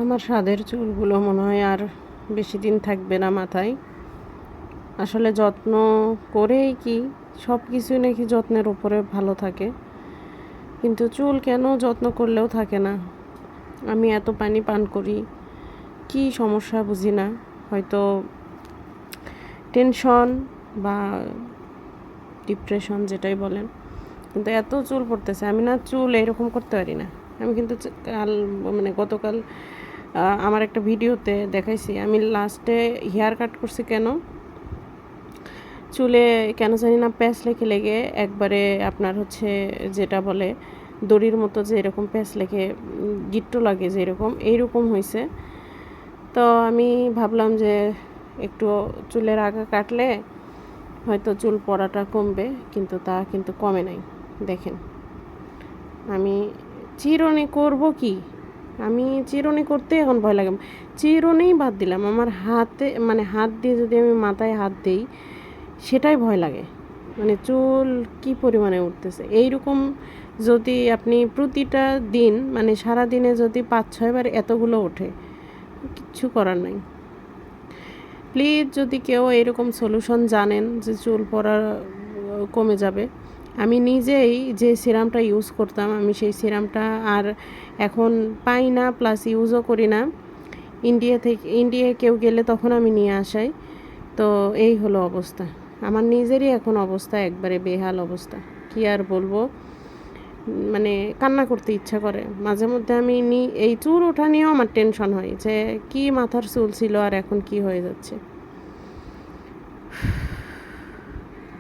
আমার সাদের চুলগুলো মনে হয় আর বেশি দিন থাকবে না মাথায়। আসলে যত্ন করেই কি সব কিছুই নাকি যত্নের উপরে ভালো থাকে, কিন্তু চুল কেন যত্ন করলেও থাকে না। আমি এত পানি পান করি, কি সমস্যা বুঝি না। হয়তো টেনশন বা ডিপ্রেশন যেটাই বলেন, কিন্তু এত চুল পড়তেছে। আমি না চুল এরকম করতে পারি না। আমি কিন্তু গতকাল আমার একটা ভিডিওতে দেখাইছি আমি লাস্টে হেয়ার কাট করছি কেন, চুলে কেন জানি না প্যাঁচ লেগে লেগে একবারে আপনার হচ্ছে যেটা বলে দড়ির মতো যে এরকম প্যাঁচ লেগে গিট্টু লাগে যে এইরকম হয়েছে। তো আমি ভাবলাম যে একটু চুলের আগা কাটলে হয়তো চুল পড়াটা কমবে, কিন্তু তা কিন্তু কমে নাই। দেখেন, আমি চিরুনি করব কি, আমি চিরুনি করতে এখন ভয় লাগে। চিরুনিই বাদ দিলাম, আমার হাতে হাত দিয়ে যদি আমি মাথায় হাত দিই সেটাই ভয় লাগে। চুল কি পরিমাণে উঠতেছে এইরকম। যদি আপনি প্রতিটা দিন সারা দিনে যদি 5-6 বার এতগুলো ওঠে, কিচ্ছু করার নাই। প্লিজ যদি কেউ এরকম সলিউশন জানেন যে চুল পড়া কমে যাবে। আমি নিজেই যে সিরামটা ইউজ করতাম, আমি সেই সিরামটা আর এখন পাই না, প্লাস ইউজও করি না। ইন্ডিয়ায় কেউ গেলে তখন আমি নিয়ে আসাই। তো এই হলো অবস্থা, আমার নিজেরই এখন অবস্থা একবারে বেহাল অবস্থা। কি আর বলবো, কান্না করতে ইচ্ছা করে মাঝে মধ্যে। এই চুল ওঠা নিয়েও আমার টেনশন হয় যে কি মাথার চুল ছিল আর এখন কি হয়ে যাচ্ছে।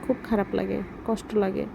খুব খারাপ লাগে, কষ্ট লাগে।